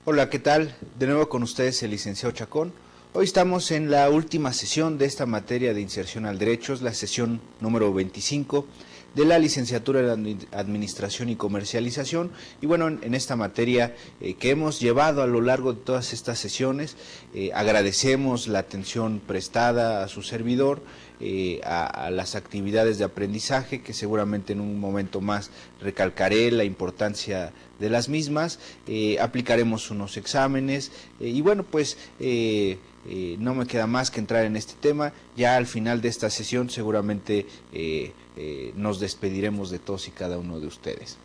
Hola, ¿qué tal? De nuevo con ustedes el licenciado Chacón. Hoy estamos en la última sesión de esta materia de inserción al derecho, es la sesión número 25 de la licenciatura en Administración y Comercialización. Y bueno, en esta materia que hemos llevado a lo largo de todas estas sesiones, agradecemos la atención prestada a su servidor, a las actividades de aprendizaje, que seguramente en un momento más recalcaré la importancia de las mismas. Aplicaremos unos exámenes y bueno, pues no me queda más que entrar en este tema. Ya al final de esta sesión seguramente nos despediremos de todos y cada uno de ustedes.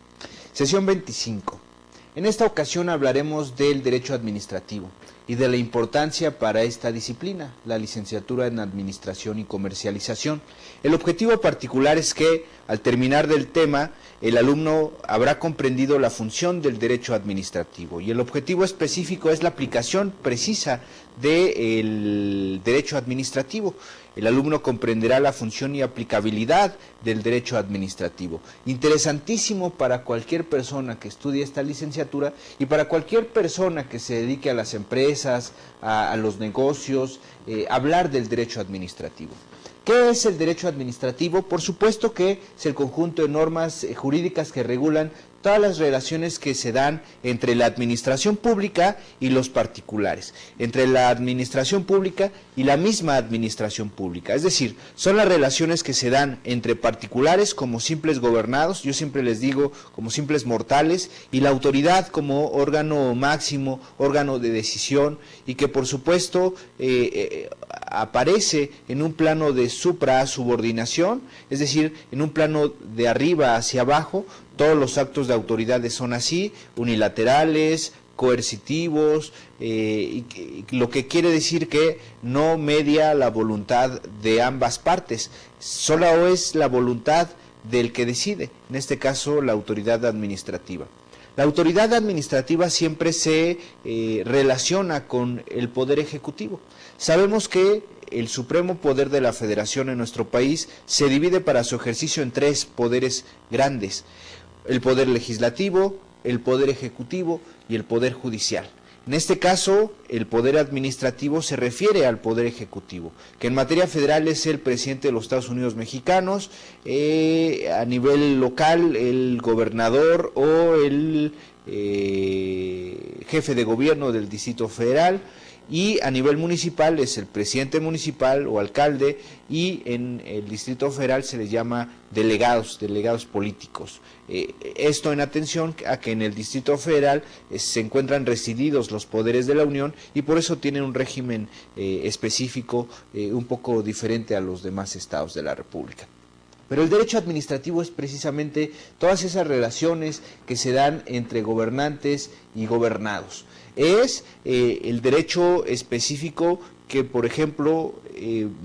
Sesión 25. En esta ocasión hablaremos del derecho administrativo y de la importancia para esta disciplina, la licenciatura en Administración y Comercialización. El objetivo particular es que, al terminar del tema, el alumno habrá comprendido la función del derecho administrativo y el objetivo específico es la aplicación precisa del derecho administrativo. El alumno comprenderá la función y aplicabilidad del derecho administrativo. Interesantísimo para cualquier persona que estudie esta licenciatura y para cualquier persona que se dedique a las empresas, a los negocios, hablar del derecho administrativo. ¿Qué es el derecho administrativo? Por supuesto que es el conjunto de normas jurídicas que regulan todas las relaciones que se dan entre la administración pública y los particulares, entre la administración pública y la misma administración pública. Es decir, son las relaciones que se dan entre particulares como simples gobernados, yo siempre les digo como simples mortales, y la autoridad como órgano máximo, órgano de decisión, y que por supuesto aparece en un plano de suprasubordinación, es decir, en un plano de arriba hacia abajo. Todos los actos de autoridades son así, unilaterales, coercitivos, lo que quiere decir que no media la voluntad de ambas partes, solo es la voluntad del que decide, en este caso la autoridad administrativa. La autoridad administrativa siempre se relaciona con el Poder Ejecutivo. Sabemos que el supremo poder de la Federación en nuestro país se divide para su ejercicio en tres poderes grandes: el poder legislativo, el poder ejecutivo y el poder judicial. En este caso, el poder administrativo se refiere al poder ejecutivo, que en materia federal es el presidente de los Estados Unidos mexicanos, a nivel local el gobernador o el jefe de gobierno del Distrito Federal, y a nivel municipal es el presidente municipal o alcalde, y en el Distrito Federal se les llama delegados políticos. Esto en atención a que en el Distrito Federal se encuentran resididos los poderes de la Unión y por eso tienen un régimen específico un poco diferente a los demás estados de la República. Pero el derecho administrativo es precisamente todas esas relaciones que se dan entre gobernantes y gobernados. Es el derecho específico que, por ejemplo,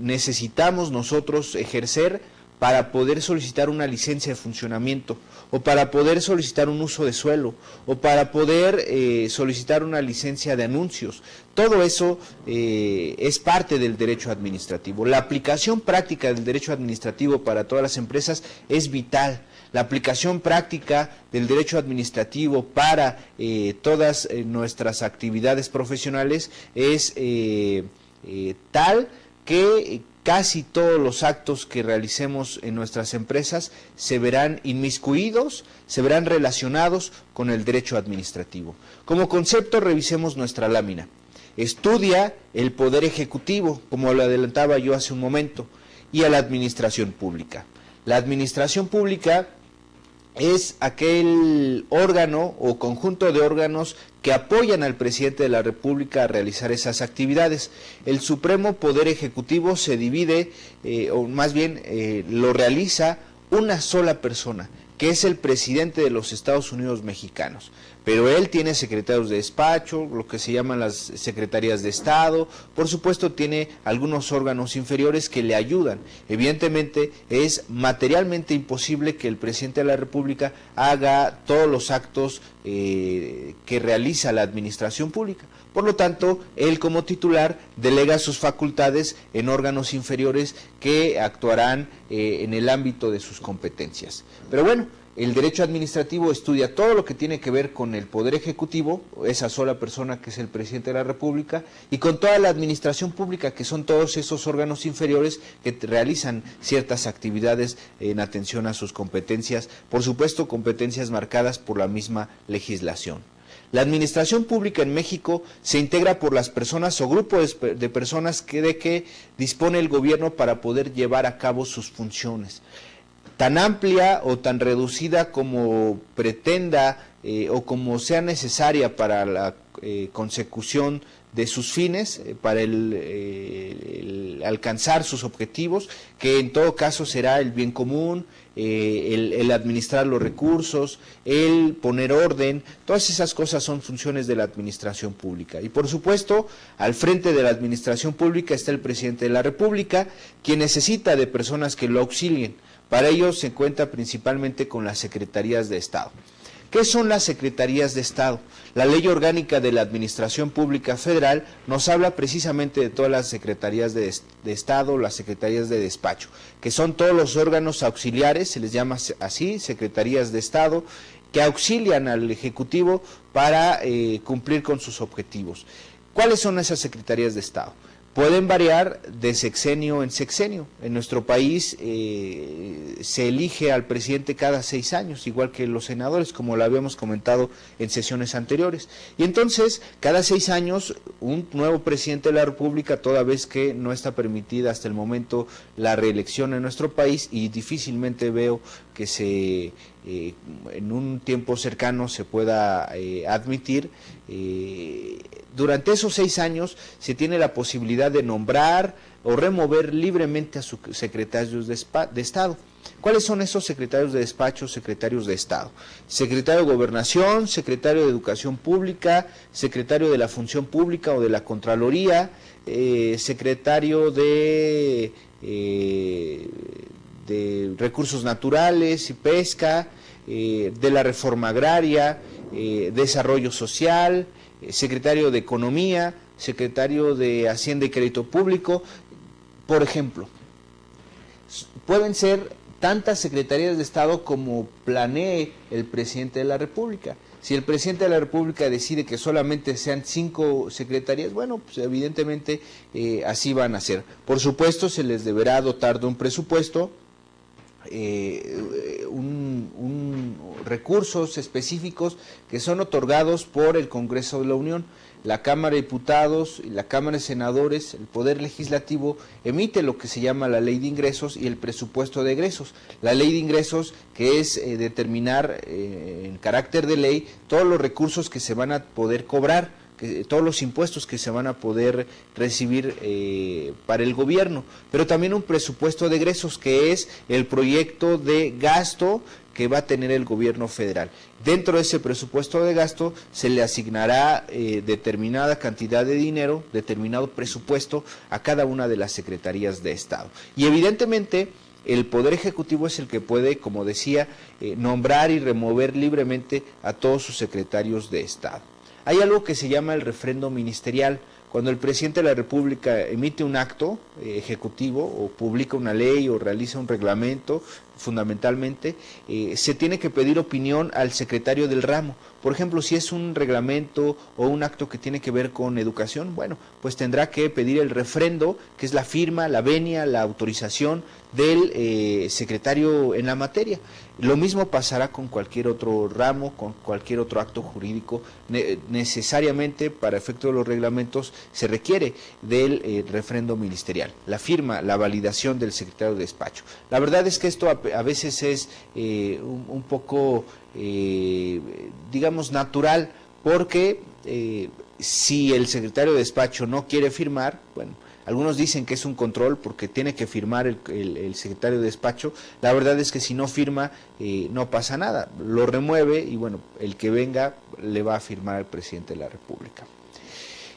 necesitamos nosotros ejercer para poder solicitar una licencia de funcionamiento, o para poder solicitar un uso de suelo, o para poder solicitar una licencia de anuncios. Todo eso es parte del derecho administrativo. La aplicación práctica del derecho administrativo para todas las empresas es vital. La aplicación práctica del derecho administrativo para todas nuestras actividades profesionales es tal que casi todos los actos que realicemos en nuestras empresas se verán inmiscuidos, se verán relacionados con el derecho administrativo. Como concepto, revisemos nuestra lámina. Estudia el poder ejecutivo, como lo adelantaba yo hace un momento, y a la administración pública. La administración pública es aquel órgano o conjunto de órganos que apoyan al presidente de la República a realizar esas actividades. El Supremo Poder Ejecutivo se divide, o más bien lo realiza una sola persona, que es el presidente de los Estados Unidos mexicanos. Pero él tiene secretarios de despacho, lo que se llaman las secretarías de Estado, por supuesto tiene algunos órganos inferiores que le ayudan. Evidentemente es materialmente imposible que el presidente de la República haga todos los actos que realiza la administración pública. Por lo tanto, él como titular delega sus facultades en órganos inferiores que actuarán en el ámbito de sus competencias. Pero bueno, El derecho administrativo estudia todo lo que tiene que ver con el Poder Ejecutivo, esa sola persona que es el presidente de la República, y con toda la administración pública, que son todos esos órganos inferiores que realizan ciertas actividades en atención a sus competencias, por supuesto competencias marcadas por la misma legislación. La administración pública en México se integra por las personas o grupos de personas de que dispone el gobierno para poder llevar a cabo sus funciones. Tan amplia o tan reducida como pretenda o como sea necesaria para la consecución de sus fines, para el alcanzar sus objetivos, que en todo caso será el bien común, el administrar los recursos, el poner orden. Todas esas cosas son funciones de la administración pública. Y por supuesto, al frente de la administración pública está el presidente de la República, quien necesita de personas que lo auxilien. Para ello se cuenta principalmente con las secretarías de Estado. ¿Qué son las secretarías de Estado? La Ley Orgánica de la Administración Pública Federal nos habla precisamente de todas las secretarías de Estado, las secretarías de despacho, que son todos los órganos auxiliares, se les llama así, secretarías de Estado, que auxilian al Ejecutivo para cumplir con sus objetivos. ¿Cuáles son esas secretarías de Estado? Pueden variar de sexenio en sexenio. En nuestro país se elige al presidente cada 6 años, igual que los senadores, como lo habíamos comentado en sesiones anteriores. Y entonces, cada 6 años, un nuevo presidente de la República, toda vez que no está permitida hasta el momento la reelección en nuestro país, y difícilmente veo que en un tiempo cercano se pueda admitir. Durante esos 6 años se tiene la posibilidad de nombrar o remover libremente a sus secretarios de Estado. ¿Cuáles son esos secretarios de despacho, secretarios de Estado? Secretario de Gobernación, secretario de Educación Pública, secretario de la Función Pública o de la Contraloría, secretario de Recursos Naturales y Pesca, de la Reforma Agraria, Desarrollo Social, secretario de Economía, secretario de Hacienda y Crédito Público, por ejemplo. Pueden ser tantas secretarías de Estado como planee el presidente de la República. Si el presidente de la República decide que solamente sean 5 secretarías, bueno, pues evidentemente así van a ser. Por supuesto, se les deberá dotar de un presupuesto, recursos específicos que son otorgados por el Congreso de la Unión. La Cámara de Diputados y la Cámara de Senadores, el Poder Legislativo, emite lo que se llama la Ley de Ingresos y el Presupuesto de Egresos. La Ley de Ingresos, que es determinar en carácter de ley todos los recursos que se van a poder cobrar, todos los impuestos que se van a poder recibir para el gobierno, pero también un presupuesto de egresos, que es el proyecto de gasto que va a tener el gobierno federal. Dentro de ese presupuesto de gasto se le asignará determinada cantidad de dinero, determinado presupuesto a cada una de las secretarías de Estado. Y evidentemente el Poder Ejecutivo es el que puede, como decía, nombrar y remover libremente a todos sus secretarios de Estado. Hay algo que se llama el refrendo ministerial. Cuando el presidente de la República emite un acto ejecutivo o publica una ley o realiza un reglamento, fundamentalmente, se tiene que pedir opinión al secretario del ramo. Por ejemplo, si es un reglamento o un acto que tiene que ver con educación, bueno, pues tendrá que pedir el refrendo, que es la firma, la venia, la autorización del secretario en la materia. Lo mismo pasará con cualquier otro ramo, con cualquier otro acto jurídico. Necesariamente, para efecto de los reglamentos, se requiere del refrendo ministerial, la firma, la validación del secretario de despacho. La verdad es que esto a veces es un poco, digamos, natural, porque si el secretario de despacho no quiere firmar, bueno, algunos dicen que es un control porque tiene que firmar el secretario de despacho. La verdad es que si no firma, no pasa nada, lo remueve y bueno, el que venga le va a firmar al presidente de la República.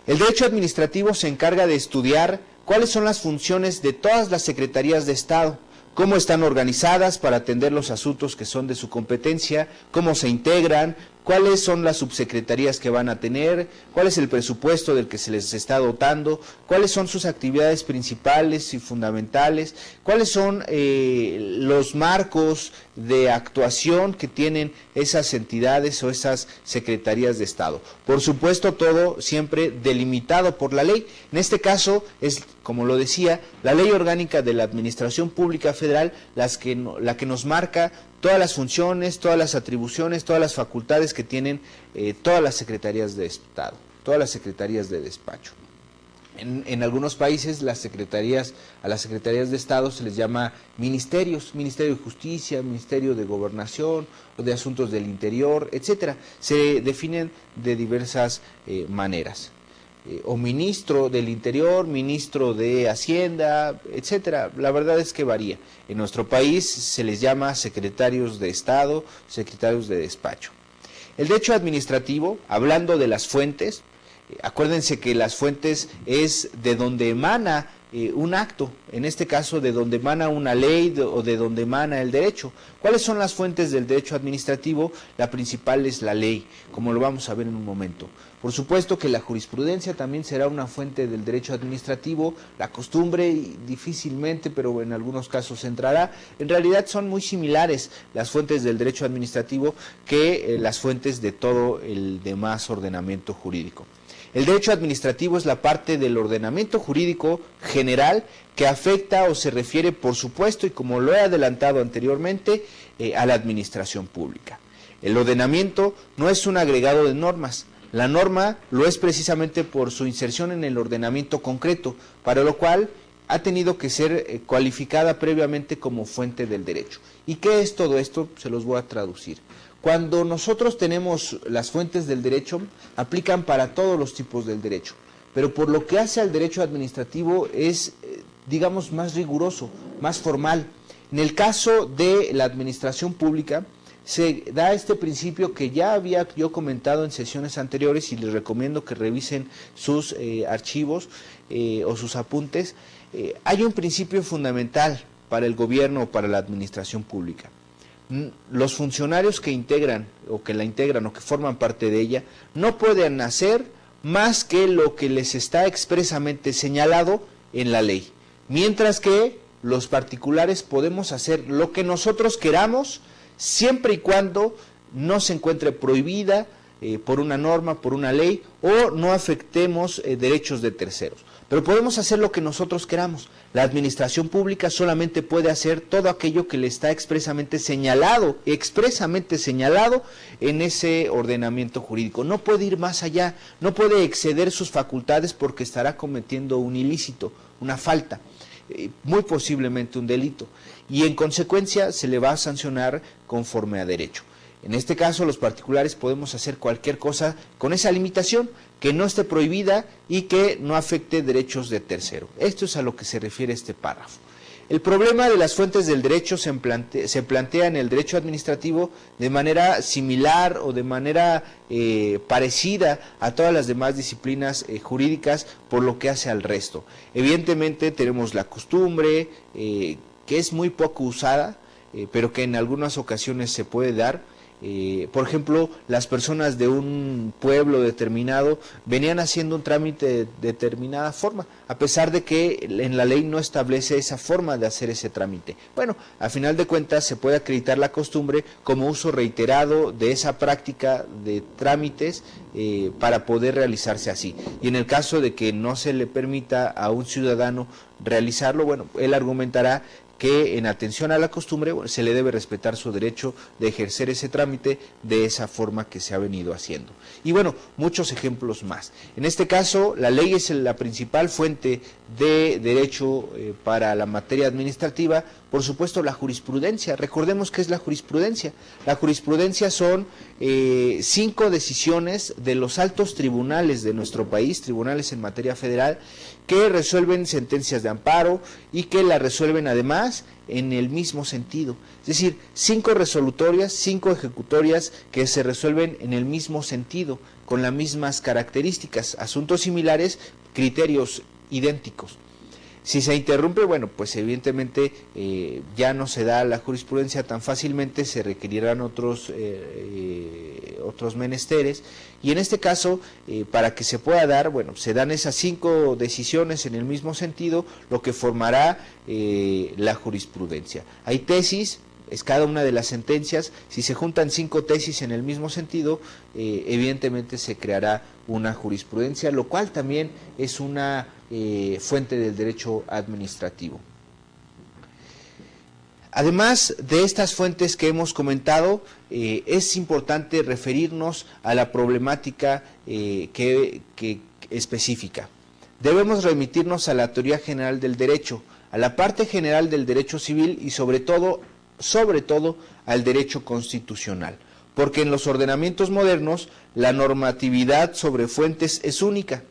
El derecho administrativo se encarga de estudiar cuáles son las funciones de todas las secretarías de Estado, cómo están organizadas para atender los asuntos que son de su competencia, cómo se integran, cuáles son las subsecretarías que van a tener, cuál es el presupuesto del que se les está dotando, cuáles son sus actividades principales y fundamentales, cuáles son los marcos de actuación que tienen esas entidades o esas secretarías de Estado. Por supuesto, todo siempre delimitado por la ley. En este caso es, como lo decía, la Ley Orgánica de la Administración Pública Federal la que nos marca todas las funciones, todas las atribuciones, todas las facultades que tienen todas las secretarías de Estado, todas las secretarías de despacho. En algunos países a las secretarías de Estado se les llama ministerios, Ministerio de Justicia, Ministerio de Gobernación, o de Asuntos del Interior, etcétera. Se definen de diversas maneras. O ministro del Interior, ministro de Hacienda, etcétera. La verdad es que varía. En nuestro país se les llama secretarios de Estado, secretarios de despacho. El derecho administrativo, hablando de las fuentes, acuérdense que las fuentes es de donde emana un acto, en este caso de donde emana una ley o de donde emana el derecho. ¿Cuáles son las fuentes del derecho administrativo? La principal es la ley, como lo vamos a ver en un momento. Por supuesto que la jurisprudencia también será una fuente del derecho administrativo, la costumbre difícilmente, pero en algunos casos entrará. En realidad son muy similares las fuentes del derecho administrativo que las fuentes de todo el demás ordenamiento jurídico. El derecho administrativo es la parte del ordenamiento jurídico general que afecta o se refiere, por supuesto, y como lo he adelantado anteriormente, a la administración pública. El ordenamiento no es un agregado de normas. La norma lo es precisamente por su inserción en el ordenamiento concreto, para lo cual ha tenido que ser cualificada previamente como fuente del derecho. ¿Y qué es todo esto? Se los voy a traducir. Cuando nosotros tenemos las fuentes del derecho, aplican para todos los tipos del derecho, pero por lo que hace al derecho administrativo es, digamos, más riguroso, más formal. En el caso de la administración pública, se da este principio que ya había yo comentado en sesiones anteriores y les recomiendo que revisen sus archivos o sus apuntes. Hay un principio fundamental para el gobierno o para la administración pública. Los funcionarios que integran o que la integran o que forman parte de ella no pueden hacer más que lo que les está expresamente señalado en la ley, mientras que los particulares podemos hacer lo que nosotros queramos siempre y cuando no se encuentre prohibida por una norma, por una ley, o no afectemos derechos de terceros. Pero podemos hacer lo que nosotros queramos. La administración pública solamente puede hacer todo aquello que le está expresamente señalado en ese ordenamiento jurídico. No puede ir más allá, no puede exceder sus facultades porque estará cometiendo un ilícito, una falta, muy posiblemente un delito, y en consecuencia se le va a sancionar conforme a derecho. En este caso, los particulares podemos hacer cualquier cosa con esa limitación, que no esté prohibida y que no afecte derechos de tercero. Esto es a lo que se refiere este párrafo. El problema de las fuentes del derecho se plantea en el derecho administrativo de manera similar o de manera parecida a todas las demás disciplinas jurídicas por lo que hace al resto. Evidentemente tenemos la costumbre, que es muy poco usada, pero que en algunas ocasiones se puede dar. Por ejemplo, las personas de un pueblo determinado venían haciendo un trámite de determinada forma, a pesar de que en la ley no establece esa forma de hacer ese trámite. Bueno, a final de cuentas se puede acreditar la costumbre como uso reiterado de esa práctica de trámites para poder realizarse así. Y en el caso de que no se le permita a un ciudadano realizarlo, bueno, él argumentará que en atención a la costumbre se le debe respetar su derecho de ejercer ese trámite de esa forma que se ha venido haciendo. Y bueno, muchos ejemplos más. En este caso, la ley es la principal fuente de derecho para la materia administrativa. Por supuesto, la jurisprudencia. Recordemos qué es la jurisprudencia. La jurisprudencia son 5 decisiones de los altos tribunales de nuestro país, tribunales en materia federal, que resuelven sentencias de amparo y que la resuelven además en el mismo sentido. Es decir, 5 resolutorias, 5 ejecutorias que se resuelven en el mismo sentido, con las mismas características, asuntos similares, criterios idénticos. Si se interrumpe, bueno, pues evidentemente ya no se da la jurisprudencia tan fácilmente, se requerirán otros menesteres, y en este caso, para que se pueda dar, bueno, se dan esas 5 decisiones en el mismo sentido, lo que formará la jurisprudencia. Hay tesis, es cada una de las sentencias. Si se juntan 5 tesis en el mismo sentido, evidentemente se creará una jurisprudencia, lo cual también es una fuente del derecho administrativo. Además de estas fuentes que hemos comentado, es importante referirnos a la problemática que específica. Debemos remitirnos a la teoría general del derecho, a la parte general del derecho civil y sobre todo al derecho constitucional, porque en los ordenamientos modernos la normatividad sobre fuentes es única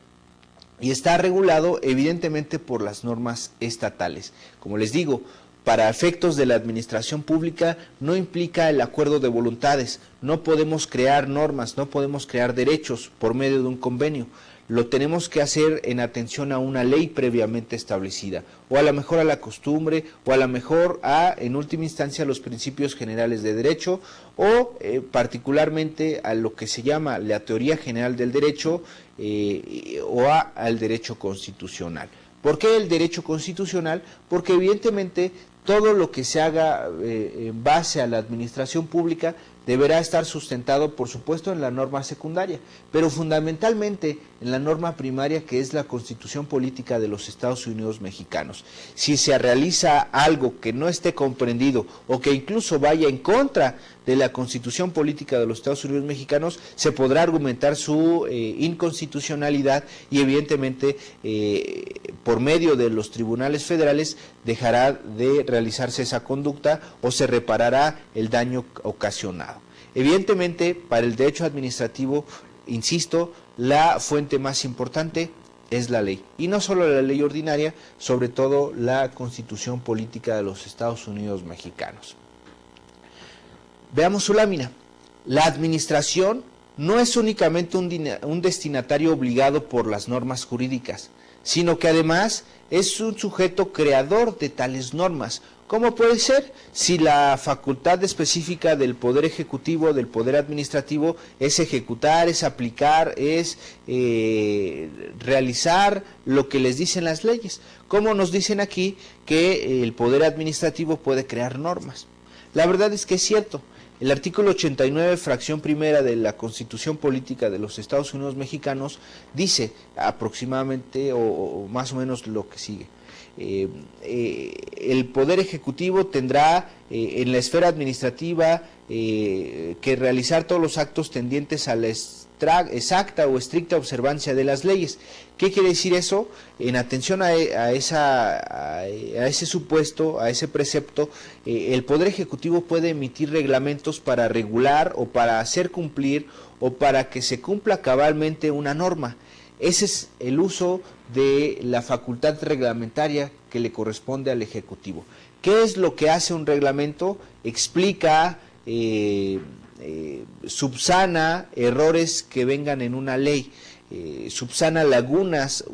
y está regulado evidentemente por las normas estatales. Como les digo, para efectos de la administración pública no implica el acuerdo de voluntades, no podemos crear normas, no podemos crear derechos por medio de un convenio. Lo tenemos que hacer en atención a una ley previamente establecida, o a lo mejor a la costumbre, o a lo mejor en última instancia, a los principios generales de derecho, o particularmente a lo que se llama la teoría general del derecho, al derecho constitucional. ¿Por qué el derecho constitucional? Porque evidentemente todo lo que se haga en base a la administración pública deberá estar sustentado, por supuesto, en la norma secundaria, pero fundamentalmente en la norma primaria, que es la Constitución Política de los Estados Unidos Mexicanos. Si se realiza algo que no esté comprendido o que incluso vaya en contra de la Constitución Política de los Estados Unidos Mexicanos, se podrá argumentar su inconstitucionalidad y evidentemente por medio de los tribunales federales dejará de realizarse esa conducta o se reparará el daño ocasionado. Evidentemente, para el derecho administrativo, insisto, la fuente más importante es la ley, y no solo la ley ordinaria, sobre todo la Constitución Política de los Estados Unidos Mexicanos. Veamos su lámina. La administración no es únicamente un destinatario obligado por las normas jurídicas, sino que además es un sujeto creador de tales normas. ¿Cómo puede ser? Si la facultad específica del Poder Ejecutivo, del Poder Administrativo, es ejecutar, es aplicar, es realizar lo que les dicen las leyes. ¿Cómo nos dicen aquí que el Poder Administrativo puede crear normas? La verdad es que es cierto. El artículo 89, fracción primera de la Constitución Política de los Estados Unidos Mexicanos dice aproximadamente o más o menos lo que sigue. El Poder Ejecutivo tendrá en la esfera administrativa que realizar todos los actos tendientes a la exacta o estricta observancia de las leyes. ¿Qué quiere decir eso? En atención a ese supuesto, a ese precepto, el Poder Ejecutivo puede emitir reglamentos para regular o para hacer cumplir o para que se cumpla cabalmente una norma. Ese es el uso de la facultad reglamentaria que le corresponde al Ejecutivo. ¿Qué es lo que hace un reglamento? Explica, subsana errores que vengan en una ley, subsana lagunas,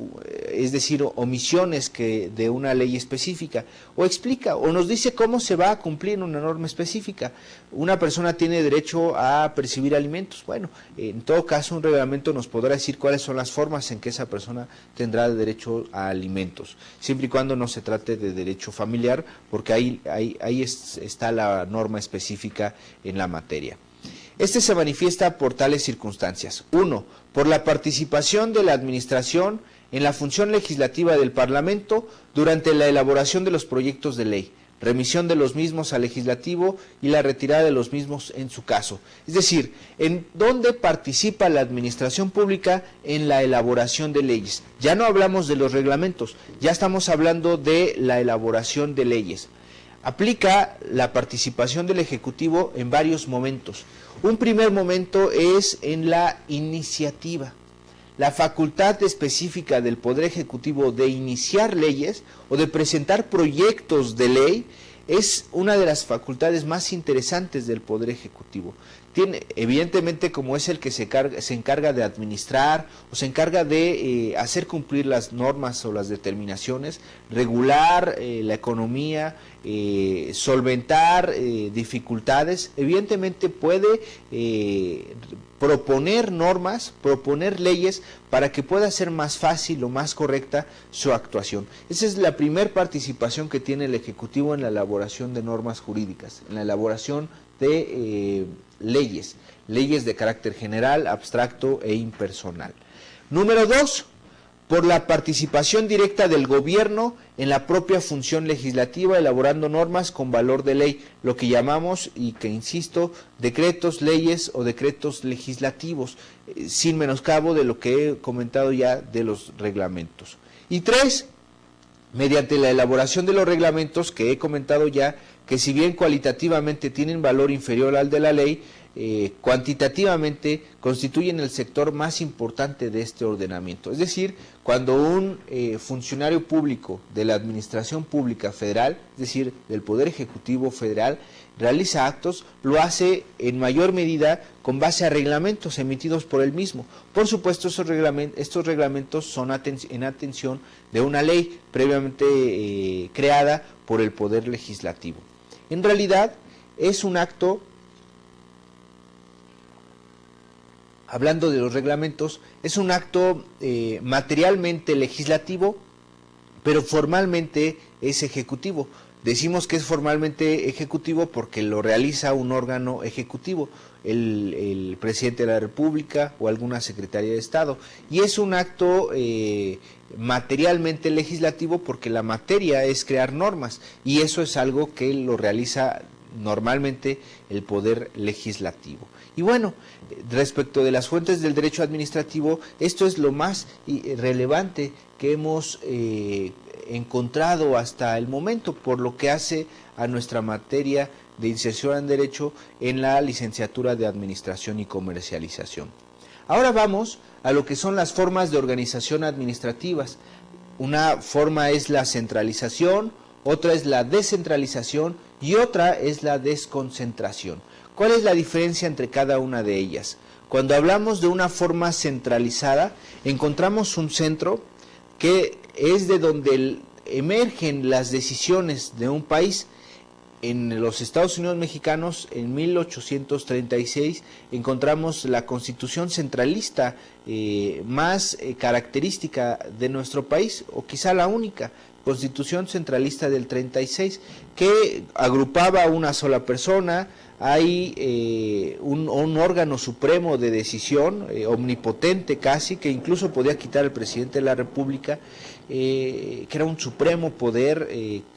es decir, omisiones de una ley específica, o explica, o nos dice cómo se va a cumplir una norma específica. Una persona tiene derecho a percibir alimentos. Bueno, en todo caso un reglamento nos podrá decir cuáles son las formas en que esa persona tendrá derecho a alimentos, siempre y cuando no se trate de derecho familiar, porque ahí está la norma específica en la materia. Este se manifiesta por tales circunstancias. 1. Por la participación de la administración en la función legislativa del Parlamento durante la elaboración de los proyectos de ley, remisión de los mismos al legislativo y la retirada de los mismos en su caso. Es decir, ¿en dónde participa la administración pública? En la elaboración de leyes. Ya no hablamos de los reglamentos, ya estamos hablando de la elaboración de leyes. Aplica la participación del Ejecutivo en varios momentos. Un primer momento es en la iniciativa. La facultad específica del Poder Ejecutivo de iniciar leyes o de presentar proyectos de ley es una de las facultades más interesantes del Poder Ejecutivo. Evidentemente, como es el que se encarga de administrar o se encarga de hacer cumplir las normas o las determinaciones, regular la economía, solventar dificultades, evidentemente puede proponer normas, proponer leyes para que pueda ser más fácil o más correcta su actuación. Esa es la primera participación que tiene el Ejecutivo en la elaboración de normas jurídicas, en la elaboración de leyes de carácter general, abstracto e impersonal. Número 2, por la participación directa del gobierno en la propia función legislativa, elaborando normas con valor de ley, lo que llamamos, y que insisto, decretos, leyes o decretos legislativos, sin menoscabo de lo que he comentado ya de los reglamentos. Y 3, mediante la elaboración de los reglamentos que he comentado ya, que si bien cualitativamente tienen valor inferior al de la ley, cuantitativamente constituyen el sector más importante de este ordenamiento. Es decir, cuando un funcionario público de la Administración Pública Federal, es decir, del Poder Ejecutivo Federal, realiza actos, lo hace en mayor medida con base a reglamentos emitidos por él mismo. Por supuesto, estos reglamentos son en atención de una ley previamente creada por el Poder Legislativo. En realidad, es un acto, hablando de los reglamentos, es un acto materialmente legislativo, pero formalmente es ejecutivo. Decimos que es formalmente ejecutivo porque lo realiza un órgano ejecutivo, el presidente de la República o alguna Secretaría de Estado. Y es un acto materialmente legislativo porque la materia es crear normas, y eso es algo que lo realiza normalmente el Poder Legislativo. Y bueno, respecto de las fuentes del derecho administrativo, esto es lo más relevante que hemos encontrado hasta el momento, por lo que hace a nuestra materia de inserción en derecho en la licenciatura de Administración y Comercialización. Ahora vamos a lo que son las formas de organización administrativas. Una forma es la centralización, otra es la descentralización y otra es la desconcentración. ¿Cuál es la diferencia entre cada una de ellas? Cuando hablamos de una forma centralizada, encontramos un centro que es de donde emergen las decisiones de un país. En los Estados Unidos mexicanos, en 1836, encontramos la Constitución centralista más característica de nuestro país, o quizá la única, Constitución centralista del 36, que agrupaba a una sola persona. Hay un órgano supremo de decisión, omnipotente casi, que incluso podía quitar al presidente de la República, que era un supremo poder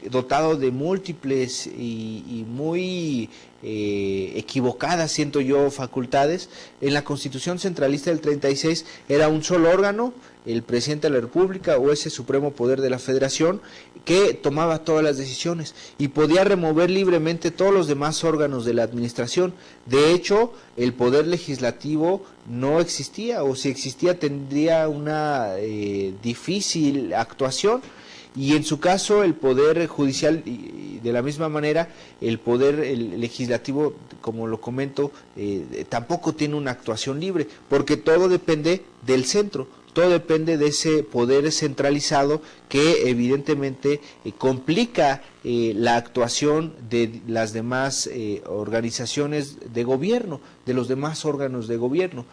dotado de múltiples y muy equivocadas, siento yo, facultades. En la Constitución centralista del 36 era un solo órgano, el presidente de la República o ese supremo poder de la Federación, que tomaba todas las decisiones y podía remover libremente todos los demás órganos de la administración. De hecho, el poder legislativo no existía, o si existía tendría una difícil actuación, y en su caso el poder judicial, y de la misma manera el poder legislativo, como lo comento, tampoco tiene una actuación libre, porque todo depende del centro. Todo depende de ese poder centralizado que evidentemente complica la actuación de las demás organizaciones de gobierno, de los demás órganos de gobierno.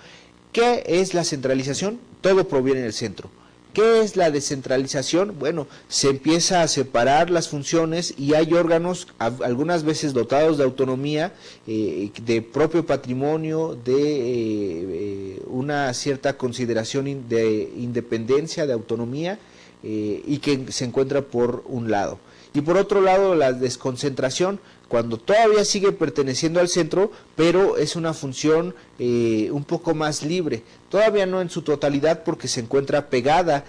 ¿Qué es la centralización? Todo proviene del centro. ¿Qué es la descentralización? Bueno, se empieza a separar las funciones y hay órganos, algunas veces dotados de autonomía, de propio patrimonio, de una cierta consideración de independencia, de autonomía, y que se encuentra por un lado. Y por otro lado, la desconcentración, cuando todavía sigue perteneciendo al centro, pero es una función un poco más libre, todavía no en su totalidad porque se encuentra pegada,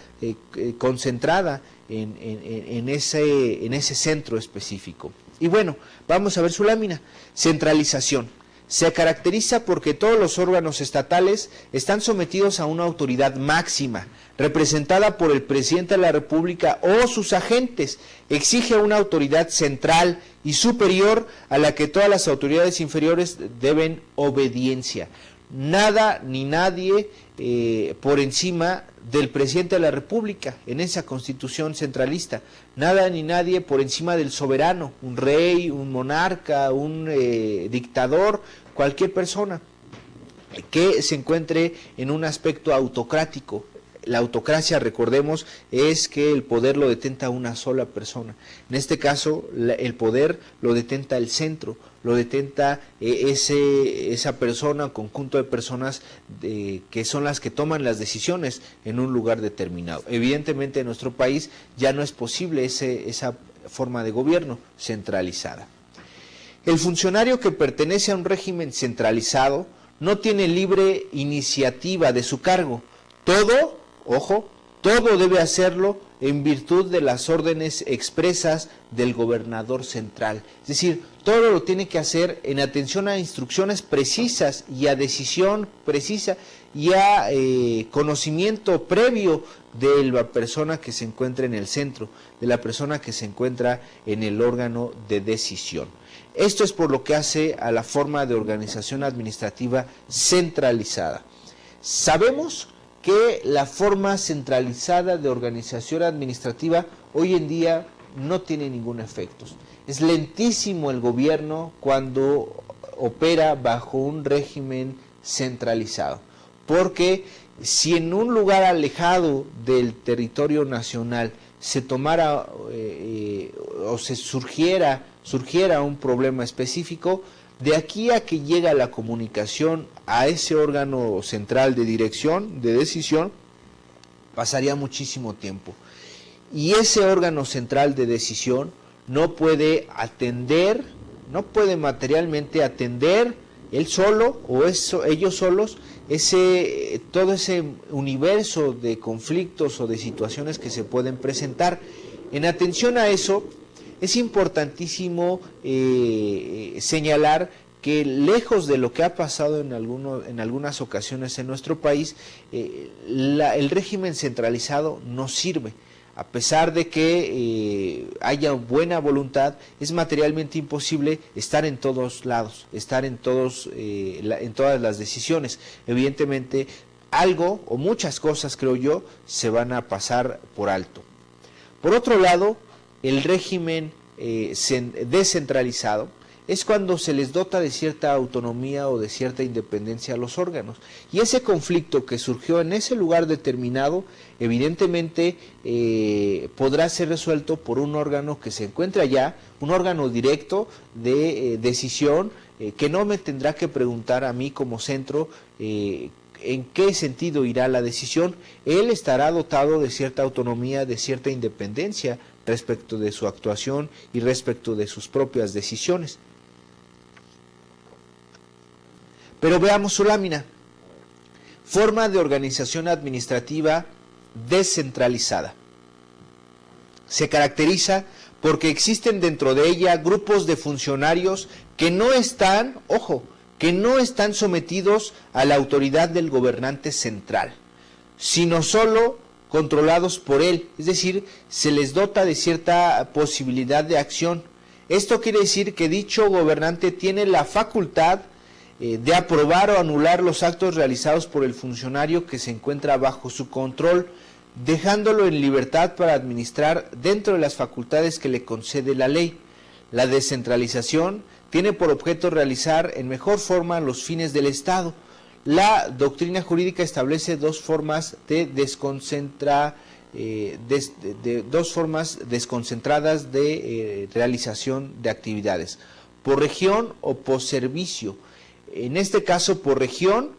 concentrada en ese centro específico. Y bueno, vamos a ver su lámina. Centralización. Se caracteriza porque todos los órganos estatales están sometidos a una autoridad máxima, representada por el presidente de la República o sus agentes. Exige una autoridad central y superior a la que todas las autoridades inferiores deben obediencia. nada ni nadie por encima del presidente de la República, en esa constitución centralista, nada ni nadie por encima del soberano, un rey, un monarca, un dictador, cualquier persona que se encuentre en un aspecto autocrático. La autocracia, recordemos, es que el poder lo detenta una sola persona. En este caso, el poder lo detenta el centro, lo detenta esa persona, conjunto de personas que son las que toman las decisiones en un lugar determinado. Evidentemente, en nuestro país ya no es posible esa forma de gobierno centralizada. El funcionario que pertenece a un régimen centralizado no tiene libre iniciativa de su cargo. Todo, ojo, todo debe hacerlo en virtud de las órdenes expresas del gobernador central. Es decir, todo lo tiene que hacer en atención a instrucciones precisas y a decisión precisa y a conocimiento previo de la persona que se encuentra en el centro, de la persona que se encuentra en el órgano de decisión. Esto es por lo que hace a la forma de organización administrativa centralizada. Sabemos que la forma centralizada de organización administrativa hoy en día no tiene ningún efecto. Es lentísimo el gobierno cuando opera bajo un régimen centralizado, porque si en un lugar alejado del territorio nacional se tomara o se surgiera un problema específico, de aquí a que llega la comunicación a ese órgano central de dirección, de decisión, pasaría muchísimo tiempo. Y ese órgano central de decisión no puede atender, no puede materialmente atender él solo o ellos solos todo ese universo de conflictos o de situaciones que se pueden presentar. En atención a eso, es importantísimo señalar que lejos de lo que ha pasado en algunas ocasiones en nuestro país, el régimen centralizado no sirve. A pesar de que haya buena voluntad, es materialmente imposible estar en todos lados, estar en todas las decisiones. Evidentemente, algo o muchas cosas, creo yo, se van a pasar por alto. Por otro lado, el régimen descentralizado es cuando se les dota de cierta autonomía o de cierta independencia a los órganos. Y ese conflicto que surgió en ese lugar determinado, evidentemente podrá ser resuelto por un órgano que se encuentra allá, un órgano directo de decisión, que no me tendrá que preguntar a mí como centro en qué sentido irá la decisión. Él estará dotado de cierta autonomía, de cierta independencia respecto de su actuación y respecto de sus propias decisiones. Pero veamos su lámina. Forma de organización administrativa descentralizada. Se caracteriza porque existen dentro de ella grupos de funcionarios que no están, ojo, que no están sometidos a la autoridad del gobernante central, sino solo controlados por él, es decir, se les dota de cierta posibilidad de acción. Esto quiere decir que dicho gobernante tiene la facultad de aprobar o anular los actos realizados por el funcionario que se encuentra bajo su control, dejándolo en libertad para administrar dentro de las facultades que le concede la ley. La descentralización tiene por objeto realizar en mejor forma los fines del Estado. La doctrina jurídica establece dos formas desconcentradas de realización de actividades, por región o por servicio. En este caso, por región,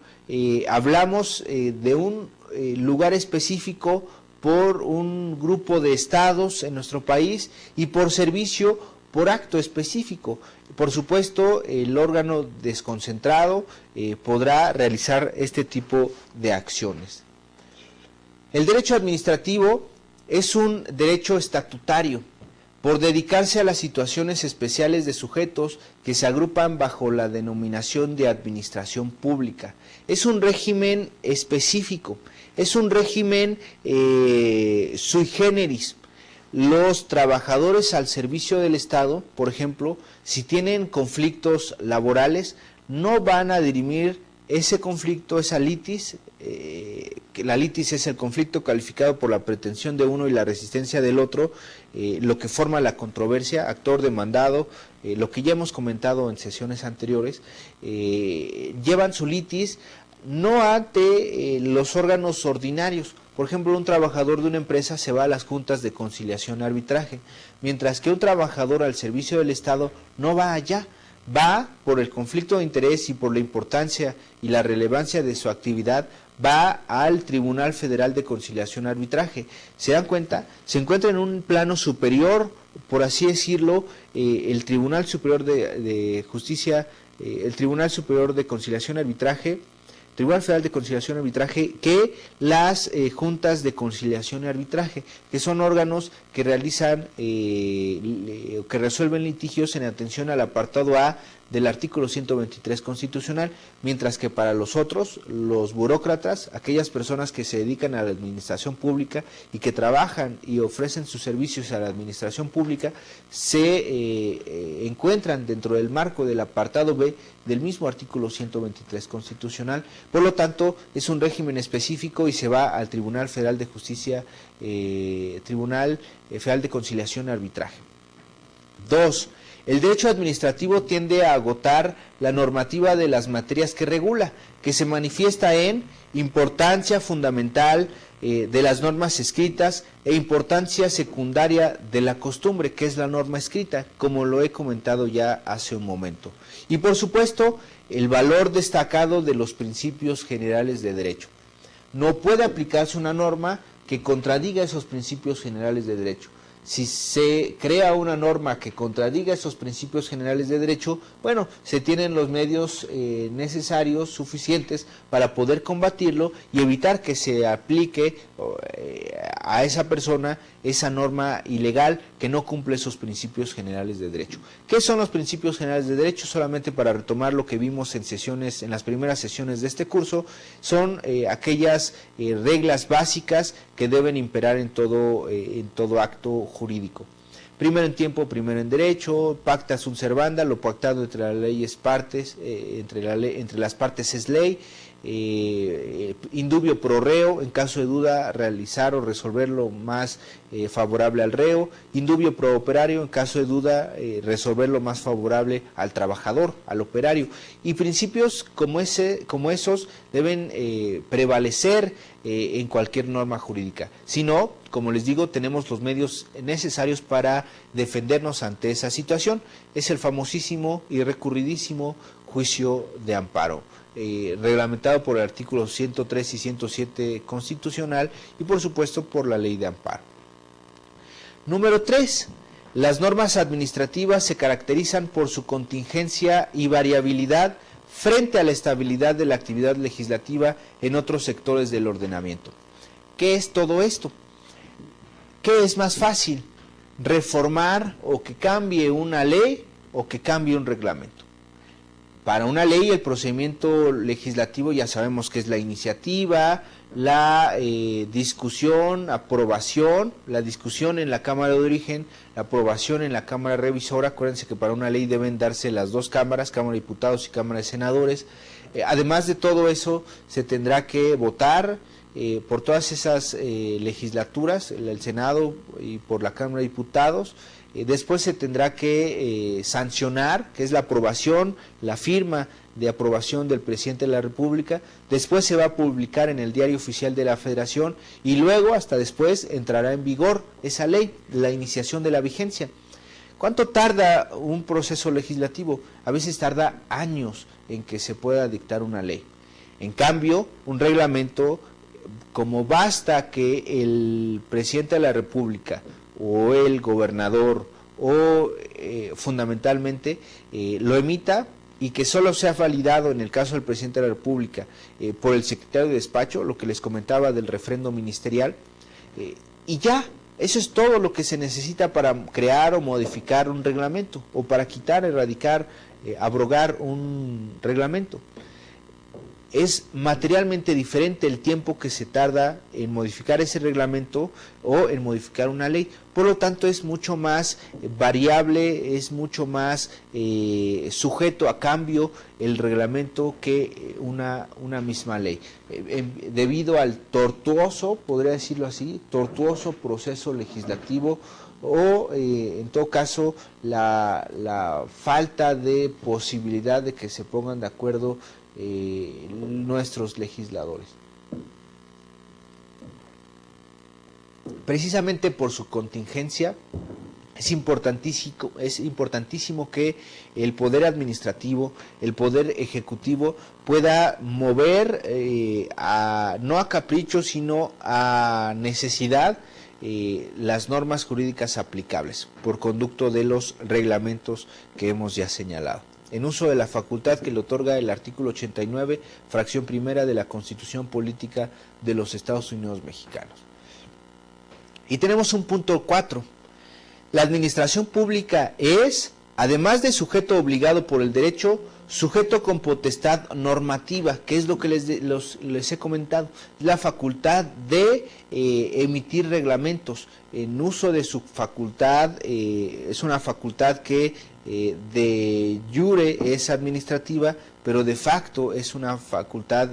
hablamos de un lugar específico por un grupo de estados en nuestro país, y por servicio por acto específico. Por supuesto, el órgano desconcentrado podrá realizar este tipo de acciones. El derecho administrativo es un derecho estatutario por dedicarse a las situaciones especiales de sujetos que se agrupan bajo la denominación de administración pública. Es un régimen específico, es un régimen sui generis. Los trabajadores al servicio del Estado, por ejemplo, si tienen conflictos laborales, no van a dirimir ese conflicto, esa litis, que la litis es el conflicto calificado por la pretensión de uno y la resistencia del otro, lo que forma la controversia, actor demandado, lo que ya hemos comentado en sesiones anteriores, llevan su litis no ante los órganos ordinarios. Por ejemplo, un trabajador de una empresa se va a las juntas de conciliación y arbitraje, mientras que un trabajador al servicio del Estado no va allá, va por el conflicto de interés y por la importancia y la relevancia de su actividad, va al Tribunal Federal de Conciliación y Arbitraje. ¿Se dan cuenta? Se encuentra en un plano superior, por así decirlo, el Tribunal Superior de Justicia, el Tribunal Superior de Conciliación y Arbitraje, Tribunal Federal de Conciliación y Arbitraje, que las juntas de conciliación y arbitraje, que son órganos que realizan, que resuelven litigios en atención al apartado A del artículo 123 constitucional, mientras que para los otros, los burócratas, aquellas personas que se dedican a la administración pública y que trabajan y ofrecen sus servicios a la administración pública, se encuentran dentro del marco del apartado B del mismo artículo 123 constitucional. Por lo tanto, es un régimen específico y se va al Tribunal Federal de Justicia, Tribunal Federal de Conciliación y Arbitraje. 2. El derecho administrativo tiende a agotar la normativa de las materias que regula, que se manifiesta en importancia fundamental de las normas escritas e importancia secundaria de la costumbre, que es la norma escrita, como lo he comentado ya hace un momento. Y por supuesto, el valor destacado de los principios generales de derecho. No puede aplicarse una norma que contradiga esos principios generales de derecho. Si se crea una norma que contradiga esos principios generales de derecho, bueno, se tienen los medios necesarios, suficientes, para poder combatirlo y evitar que se aplique a esa persona esa norma ilegal que no cumple esos principios generales de derecho. ¿Qué son los principios generales de derecho? Solamente para retomar lo que vimos en sesiones, en las primeras sesiones de este curso, son aquellas reglas básicas que deben imperar en todo acto jurídico. Primero en tiempo, primero en derecho, pacta sunt servanda, lo pactado entre las leyes partes, entre las partes es ley. Indubio pro reo, en caso de duda realizar o resolver lo más favorable al reo. Indubio pro operario, en caso de duda resolver lo más favorable al trabajador, al operario. Y principios como esos deben prevalecer en cualquier norma jurídica. Si no, como les digo, tenemos los medios necesarios para defendernos ante esa situación. Es el famosísimo y recurridísimo juicio de amparo, reglamentado por el artículo 103 y 107 constitucional y por supuesto por la ley de amparo. Número 3. Las normas administrativas se caracterizan por su contingencia y variabilidad frente a la estabilidad de la actividad legislativa en otros sectores del ordenamiento. ¿Qué es todo esto? ¿Qué es más fácil? ¿Reformar o que cambie una ley o que cambie un reglamento? Para una ley el procedimiento legislativo ya sabemos que es la iniciativa, la discusión, aprobación, la discusión en la Cámara de Origen, la aprobación en la Cámara Revisora. Acuérdense que para una ley deben darse las dos cámaras, Cámara de Diputados y Cámara de Senadores. Además de todo eso, se tendrá que votar por todas esas legislaturas, el Senado y por la Cámara de Diputados. Después se tendrá que sancionar, que es la aprobación, la firma de aprobación del presidente de la República. Después se va a publicar en el Diario Oficial de la Federación y luego, hasta después, entrará en vigor esa ley, la iniciación de la vigencia. ¿Cuánto tarda un proceso legislativo? A veces tarda años en que se pueda dictar una ley. En cambio, un reglamento, como basta que el presidente de la República o el gobernador o fundamentalmente lo emita y que solo sea validado en el caso del presidente de la República por el secretario de despacho, lo que les comentaba del refrendo ministerial, y ya, eso es todo lo que se necesita para crear o modificar un reglamento o para quitar, erradicar, abrogar un reglamento. es materialmente diferente el tiempo que se tarda en modificar ese reglamento o en modificar una ley. Por lo tanto, es mucho más variable, es mucho más sujeto a cambio el reglamento que una misma ley. Debido al tortuoso, podría decirlo así, tortuoso proceso legislativo o en todo caso la falta de posibilidad de que se pongan de acuerdo nuestros legisladores. Precisamente por su contingencia es importantísimo que el poder administrativo, el poder ejecutivo pueda mover no a capricho, sino a necesidad las normas jurídicas aplicables por conducto de los reglamentos que hemos ya señalado, en uso de la facultad que le otorga el artículo 89, fracción primera de la Constitución Política de los Estados Unidos Mexicanos. Y tenemos un punto 4. La administración pública es, además de sujeto obligado por el derecho, sujeto con potestad normativa, que es lo que les he comentado, la facultad de emitir reglamentos. En uso de su facultad, es una facultad que de jure es administrativa, pero de facto es una facultad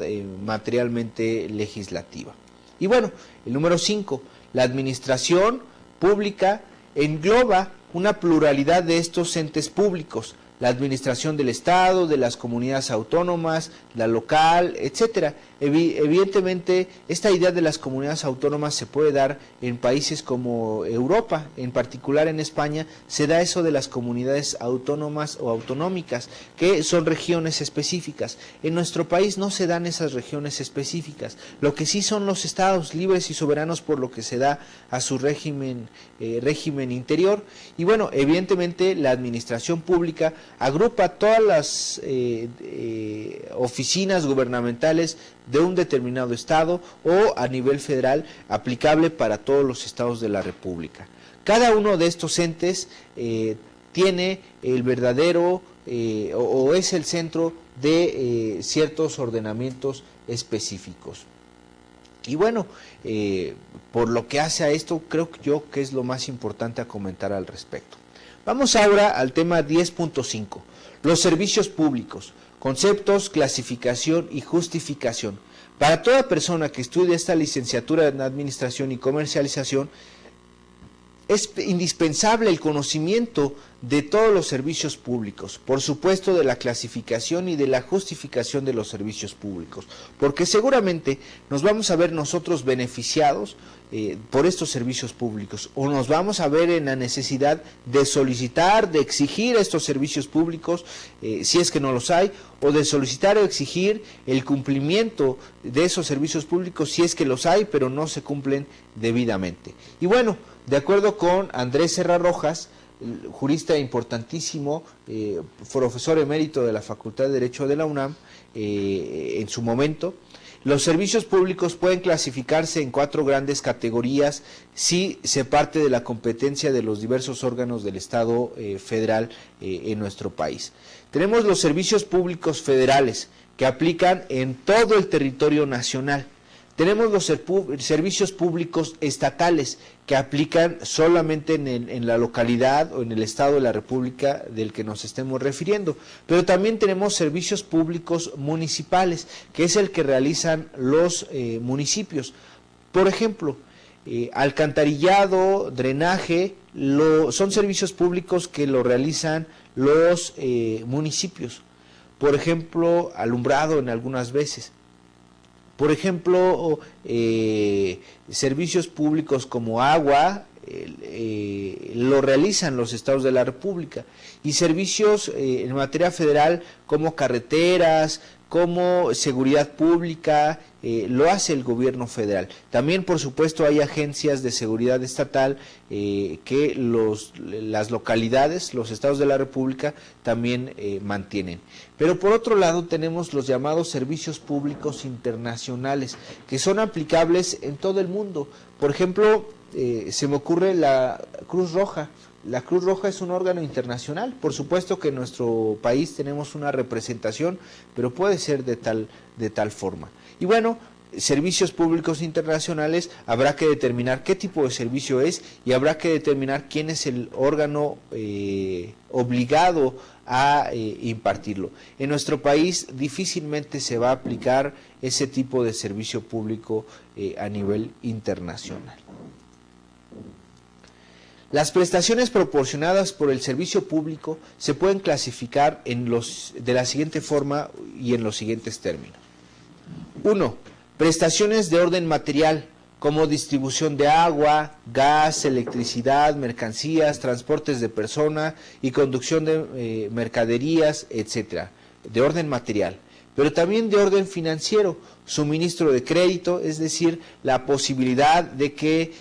materialmente legislativa. Y bueno, el número 5, la administración pública engloba una pluralidad de estos entes públicos, la administración del Estado, de las comunidades autónomas, la local, etcétera. Evidentemente, esta idea de las comunidades autónomas se puede dar en países como Europa, en particular en España, se da eso de las comunidades autónomas o autonómicas, que son regiones específicas. En nuestro país no se dan esas regiones específicas, lo que sí son los estados libres y soberanos, por lo que se da a su régimen interior. Y bueno, evidentemente la administración pública agrupa todas las oficinas gubernamentales de un determinado estado o a nivel federal, aplicable para todos los estados de la República. Cada uno de estos entes tiene el verdadero o es el centro de ciertos ordenamientos específicos. Y bueno, por lo que hace a esto, creo yo que es lo más importante a comentar al respecto. Vamos ahora al tema 10.5, los servicios públicos, conceptos, clasificación y justificación. Para toda persona que estudie esta licenciatura en Administración y Comercialización, es indispensable el conocimiento de todos los servicios públicos, por supuesto de la clasificación y de la justificación de los servicios públicos, porque seguramente nos vamos a ver nosotros beneficiados por estos servicios públicos, o nos vamos a ver en la necesidad de solicitar, de exigir estos servicios públicos, si es que no los hay, o de solicitar o exigir el cumplimiento de esos servicios públicos si es que los hay, pero no se cumplen debidamente. Y bueno, de acuerdo con Andrés Serra Rojas, jurista importantísimo, profesor emérito de la Facultad de Derecho de la UNAM, en su momento, los servicios públicos pueden clasificarse en 4 grandes categorías si se parte de la competencia de los diversos órganos del Estado federal en nuestro país. Tenemos los servicios públicos federales, que aplican en todo el territorio nacional. Tenemos los servicios públicos estatales, que aplican solamente en la localidad o en el estado de la República del que nos estemos refiriendo. Pero también tenemos servicios públicos municipales, que es el que realizan los municipios. Por ejemplo, alcantarillado, drenaje, son servicios públicos que lo realizan los municipios. Por ejemplo, alumbrado en algunas veces. Por ejemplo, servicios públicos como agua lo realizan los estados de la República, y servicios en materia federal como carreteras, como seguridad pública, lo hace el gobierno federal. También, por supuesto, hay agencias de seguridad estatal que las localidades, los estados de la República también mantienen. Pero por otro lado tenemos los llamados servicios públicos internacionales, que son aplicables en todo el mundo. Por ejemplo, se me ocurre la Cruz Roja. La Cruz Roja es un órgano internacional. Por supuesto que en nuestro país tenemos una representación, pero puede ser de tal forma. Y bueno, servicios públicos internacionales, habrá que determinar qué tipo de servicio es y habrá que determinar quién es el órgano obligado a impartirlo. En nuestro país difícilmente se va a aplicar ese tipo de servicio público a nivel internacional. Las prestaciones proporcionadas por el servicio público se pueden clasificar de la siguiente forma y en los siguientes términos. 1. Prestaciones de orden material, como distribución de agua, gas, electricidad, mercancías, transportes de persona y conducción de mercaderías, etc., de orden material. Pero también de orden financiero, suministro de crédito, es decir, la posibilidad de que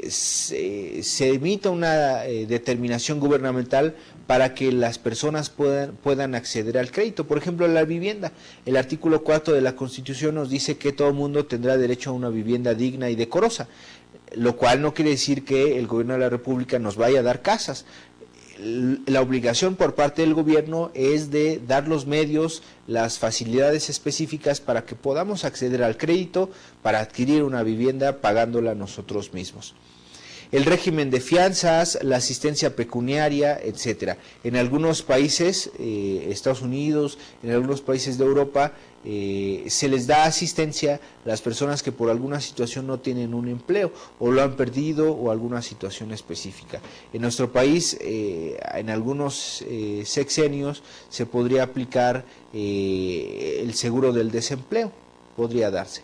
se emita una determinación gubernamental para que las personas puedan acceder al crédito. Por ejemplo, la vivienda. El artículo 4 de la Constitución nos dice que todo mundo tendrá derecho a una vivienda digna y decorosa, lo cual no quiere decir que el gobierno de la República nos vaya a dar casas. La obligación por parte del gobierno es de dar los medios, las facilidades específicas para que podamos acceder al crédito para adquirir una vivienda pagándola nosotros mismos. El régimen de fianzas, la asistencia pecuniaria, etcétera. En algunos países, Estados Unidos, en algunos países de Europa, se les da asistencia a las personas que por alguna situación no tienen un empleo o lo han perdido o alguna situación específica. En nuestro país, en algunos sexenios, se podría aplicar el seguro del desempleo, podría darse.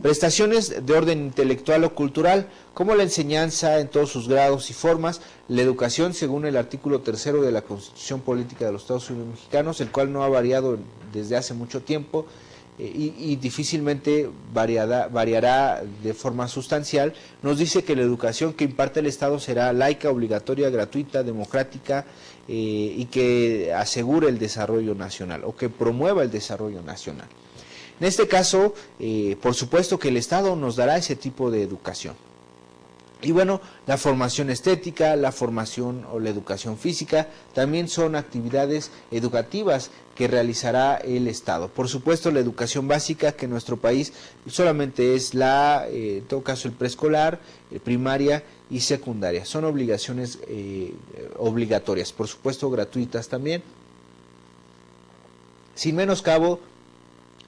Prestaciones de orden intelectual o cultural, como la enseñanza en todos sus grados y formas, la educación según el artículo 3 de la Constitución Política de los Estados Unidos Mexicanos, el cual no ha variado desde hace mucho tiempo y difícilmente variará de forma sustancial. Nos dice que la educación que imparte el Estado será laica, obligatoria, gratuita, democrática y que asegure el desarrollo nacional o que promueva el desarrollo nacional. En este caso, por supuesto que el Estado nos dará ese tipo de educación. Y bueno, la formación estética, la formación o la educación física también son actividades educativas que realizará el Estado. Por supuesto, la educación básica, que en nuestro país solamente es en todo caso el preescolar, primaria y secundaria. Son obligaciones obligatorias, por supuesto gratuitas también. Sin menoscabo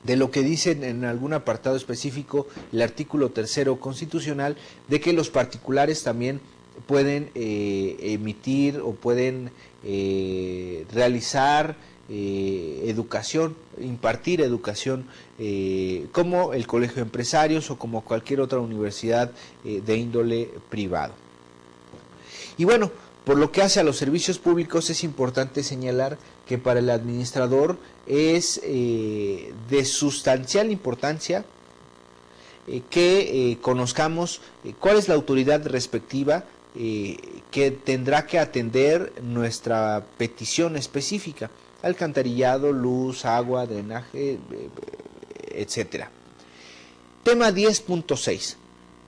de lo que dicen en algún apartado específico el artículo 3 constitucional, de que los particulares también pueden emitir o pueden realizar educación, impartir educación, como el Colegio de Empresarios o como cualquier otra universidad de índole privado. Y bueno, por lo que hace a los servicios públicos, es importante señalar que para el administrador es de sustancial importancia que conozcamos cuál es la autoridad respectiva que tendrá que atender nuestra petición específica: alcantarillado, luz, agua, drenaje, etcétera. Tema 10.6.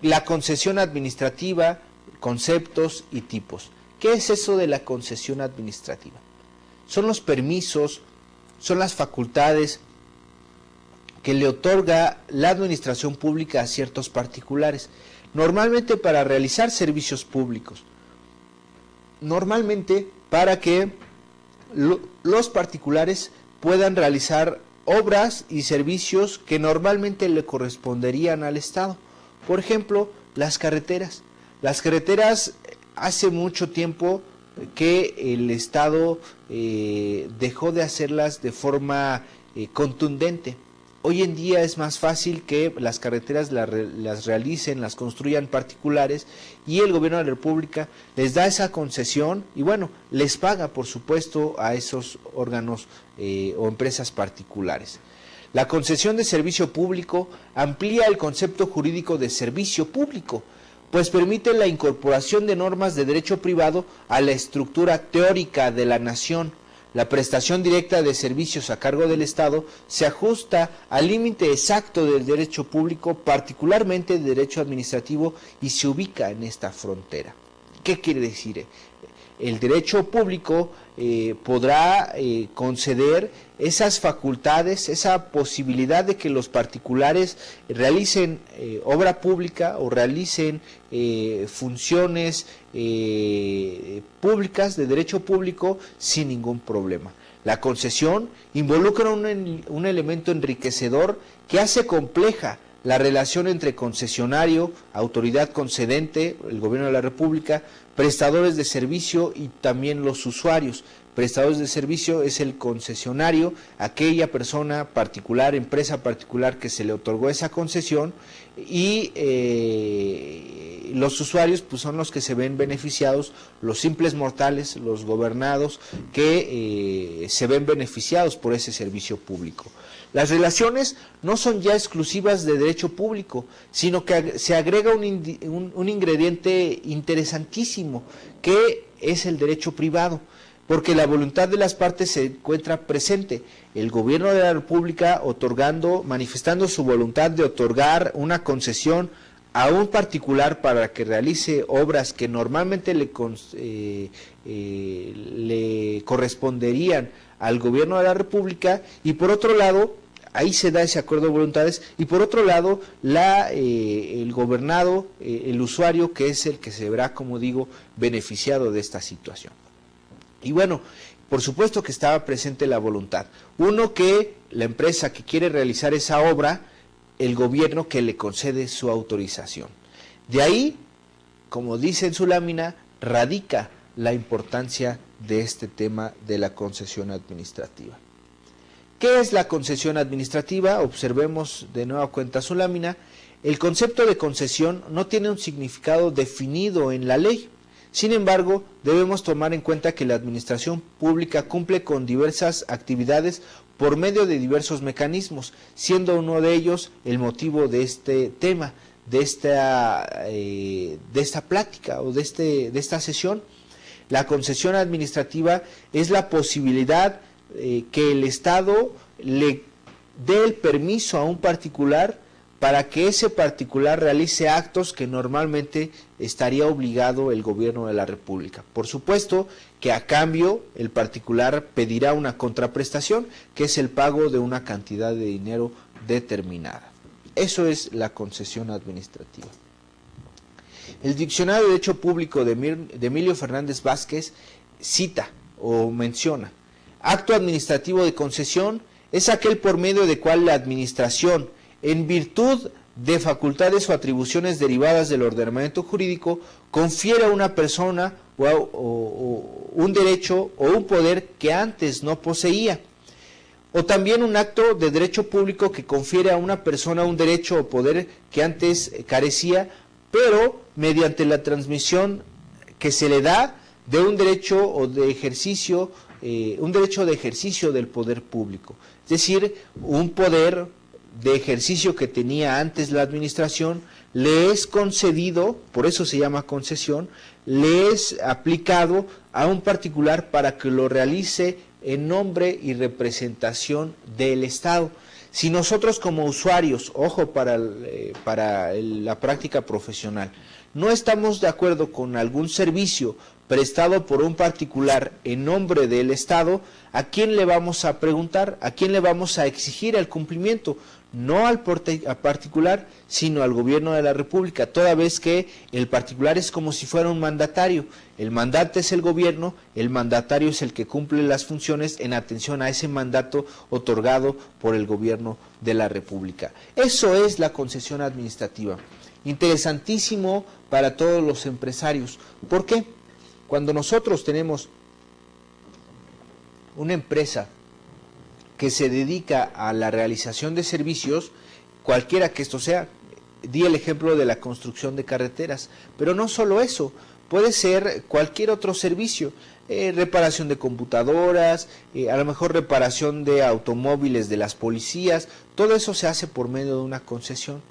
La concesión administrativa, conceptos y tipos. ¿Qué es eso de la concesión administrativa? Son los permisos, son las facultades que le otorga la administración pública a ciertos particulares, normalmente para realizar servicios públicos, normalmente para que los particulares puedan realizar obras y servicios que normalmente le corresponderían al Estado. Por ejemplo, las carreteras. Las carreteras, hace mucho tiempo que el Estado dejó de hacerlas de forma contundente. Hoy en día es más fácil que las carreteras las realicen, las construyan particulares, y el gobierno de la República les da esa concesión y bueno, les paga por supuesto a esos órganos o empresas particulares. La concesión de servicio público amplía el concepto jurídico de servicio público, pues permite la incorporación de normas de derecho privado a la estructura teórica de la nación, la prestación directa de servicios a cargo del Estado se ajusta al límite exacto del derecho público, particularmente del derecho administrativo, y se ubica en esta frontera. ¿Qué quiere decir? El derecho público podrá conceder esas facultades, esa posibilidad de que los particulares realicen obra pública o realicen funciones públicas de derecho público sin ningún problema. La concesión involucra un elemento enriquecedor que hace compleja la relación entre concesionario, autoridad concedente, el gobierno de la República, prestadores de servicio y también los usuarios. Prestadores de servicio es el concesionario, aquella persona particular, empresa particular que se le otorgó esa concesión, y los usuarios pues son los que se ven beneficiados, los simples mortales, los gobernados, que se ven beneficiados por ese servicio público. Las relaciones no son ya exclusivas de derecho público, sino que se agrega un ingrediente interesantísimo, que es el derecho privado, porque la voluntad de las partes se encuentra presente. El gobierno de la República manifestando su voluntad de otorgar una concesión a un particular para que realice obras que normalmente le corresponderían al gobierno de la República, y por otro lado, ahí se da ese acuerdo de voluntades, y por otro lado, el gobernado, el usuario, que es el que se verá, como digo, beneficiado de esta situación. Y bueno, por supuesto que estaba presente la voluntad. Uno, que la empresa que quiere realizar esa obra, el gobierno que le concede su autorización. De ahí, como dice en su lámina, radica la importancia de este tema de la concesión administrativa. ¿Qué es la concesión administrativa? Observemos de nueva cuenta su lámina. El concepto de concesión no tiene un significado definido en la ley. Sin embargo, debemos tomar en cuenta que la administración pública cumple con diversas actividades por medio de diversos mecanismos, siendo uno de ellos el motivo de este tema, de esta plática o de esta sesión. La concesión administrativa es la posibilidad que el Estado le dé el permiso a un particular para que ese particular realice actos que normalmente estaría obligado el gobierno de la República. Por supuesto que a cambio el particular pedirá una contraprestación, que es el pago de una cantidad de dinero determinada. Eso es la concesión administrativa. El Diccionario de Derecho Público de Emilio Fernández Vázquez cita o menciona: acto administrativo de concesión es aquel por medio de cual la administración, en virtud de facultades o atribuciones derivadas del ordenamiento jurídico, confiere a una persona o un derecho o un poder que antes no poseía. O también un acto de derecho público que confiere a una persona un derecho o poder que antes carecía, pero mediante la transmisión que se le da de un derecho o de ejercicio, un derecho de ejercicio del poder público. Es decir, un poder de ejercicio que tenía antes la administración le es concedido, por eso se llama concesión, le es aplicado a un particular para que lo realice en nombre y representación del Estado. Si nosotros como usuarios, ojo para la práctica profesional, no estamos de acuerdo con algún servicio prestado por un particular en nombre del Estado, ¿a quién le vamos a preguntar? ¿A quién le vamos a exigir el cumplimiento? No al particular, sino al gobierno de la República, toda vez que el particular es como si fuera un mandatario. El mandante es el gobierno, el mandatario es el que cumple las funciones en atención a ese mandato otorgado por el gobierno de la República. Eso es la concesión administrativa. Interesantísimo para todos los empresarios. ¿Por qué? Cuando nosotros tenemos una empresa que se dedica a la realización de servicios, cualquiera que esto sea, di el ejemplo de la construcción de carreteras, pero no solo eso, puede ser cualquier otro servicio, reparación de computadoras, a lo mejor reparación de automóviles de las policías, todo eso se hace por medio de una concesión.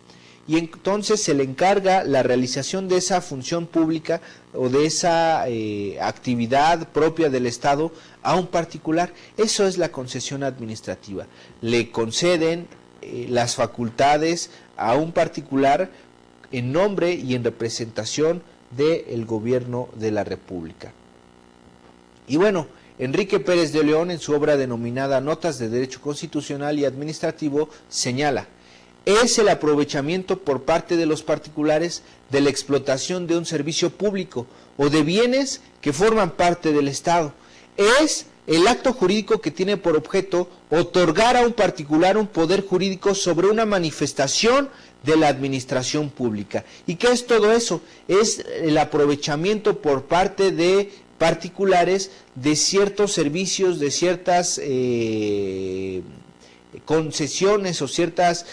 y entonces se le encarga la realización de esa función pública o de esa actividad propia del Estado a un particular. Eso es la concesión administrativa. Le conceden las facultades a un particular en nombre y en representación del gobierno de la República. Y bueno, Enrique Pérez de León, en su obra denominada Notas de Derecho Constitucional y Administrativo, señala: es el aprovechamiento por parte de los particulares de la explotación de un servicio público o de bienes que forman parte del Estado. Es el acto jurídico que tiene por objeto otorgar a un particular un poder jurídico sobre una manifestación de la administración pública. ¿Y qué es todo eso? Es el aprovechamiento por parte de particulares de ciertos servicios, de ciertas concesiones o ciertas,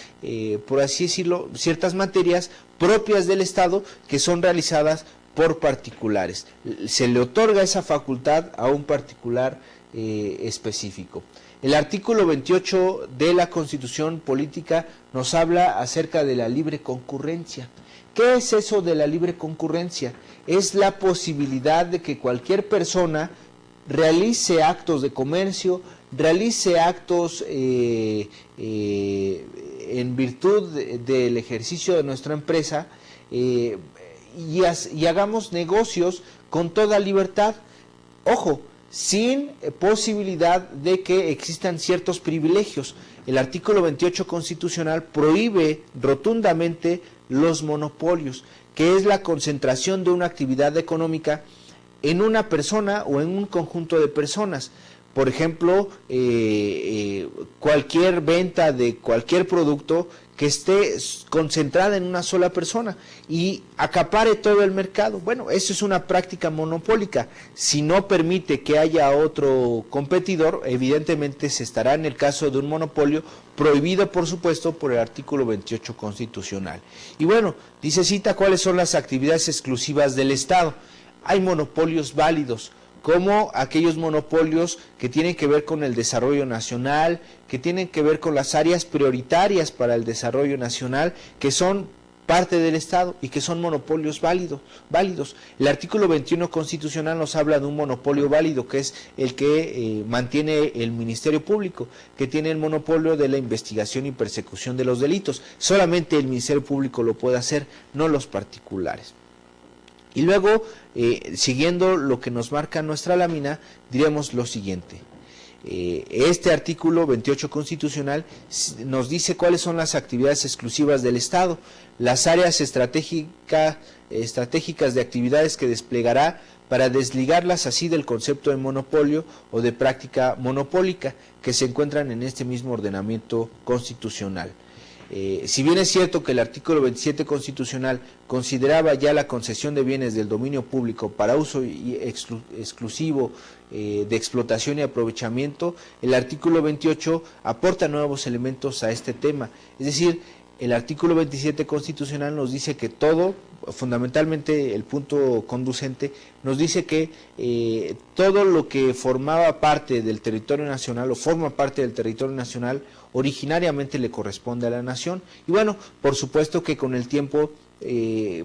por así decirlo, ciertas materias propias del Estado que son realizadas por particulares. Se le otorga esa facultad a un particular específico. El artículo 28 de la Constitución Política nos habla acerca de la libre concurrencia. ¿Qué es eso de la libre concurrencia? Es la posibilidad de que cualquier persona realice actos de comercio, realice actos en virtud del ejercicio de nuestra empresa y hagamos negocios con toda libertad. Ojo, sin posibilidad de que existan ciertos privilegios. El artículo 28 constitucional prohíbe rotundamente los monopolios, que es la concentración de una actividad económica en una persona o en un conjunto de personas. Por ejemplo, cualquier venta de cualquier producto que esté concentrada en una sola persona y acapare todo el mercado. Bueno, eso es una práctica monopólica. Si no permite que haya otro competidor, evidentemente se estará en el caso de un monopolio prohibido, por supuesto, por el artículo 28 constitucional. Y bueno, dice cita cuáles son las actividades exclusivas del Estado. Hay monopolios válidos, como aquellos monopolios que tienen que ver con el desarrollo nacional, que tienen que ver con las áreas prioritarias para el desarrollo nacional, que son parte del Estado y que son monopolios válidos. El artículo 21 constitucional nos habla de un monopolio válido, que es el que mantiene el Ministerio Público, que tiene el monopolio de la investigación y persecución de los delitos. Solamente el Ministerio Público lo puede hacer, no los particulares. Y luego, siguiendo lo que nos marca nuestra lámina, diremos lo siguiente. Este artículo 28 constitucional nos dice cuáles son las actividades exclusivas del Estado, las áreas estratégicas de actividades que desplegará para desligarlas así del concepto de monopolio o de práctica monopólica que se encuentran en este mismo ordenamiento constitucional. Si bien es cierto que el artículo 27 constitucional consideraba ya la concesión de bienes del dominio público para uso exclusivo de explotación y aprovechamiento, el artículo 28 aporta nuevos elementos a este tema. Es decir, el artículo 27 constitucional nos dice que todo, fundamentalmente el punto conducente, nos dice que todo lo que formaba parte del territorio nacional o forma parte del territorio nacional originariamente le corresponde a la nación. Y bueno, por supuesto que con el tiempo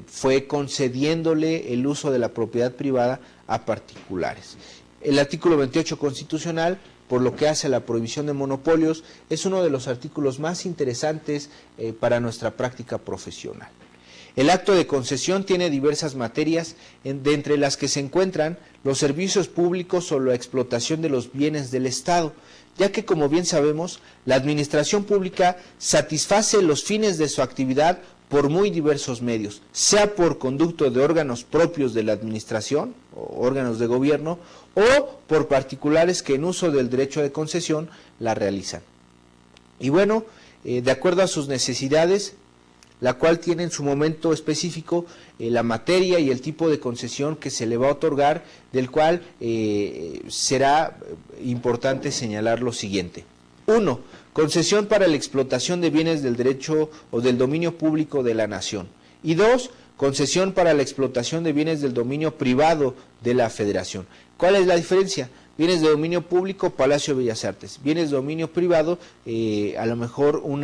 fue concediéndole el uso de la propiedad privada a particulares. El artículo 28 constitucional, por lo que hace a la prohibición de monopolios, es uno de los artículos más interesantes para nuestra práctica profesional. El acto de concesión tiene diversas materias, de entre las que se encuentran los servicios públicos o la explotación de los bienes del Estado, ya que, como bien sabemos, la administración pública satisface los fines de su actividad por muy diversos medios, sea por conducto de órganos propios de la administración, o órganos de gobierno, o por particulares que en uso del derecho de concesión la realizan. Y bueno, de acuerdo a sus necesidades, la cual tiene en su momento específico la materia y el tipo de concesión que se le va a otorgar, del cual será importante señalar lo siguiente. 1. Concesión para la explotación de bienes del derecho o del dominio público de la nación. Y 2. Concesión para la explotación de bienes del dominio privado de la Federación. ¿Cuál es la diferencia? Bienes de dominio público, Palacio de Bellas Artes. Bienes de dominio privado, a lo mejor un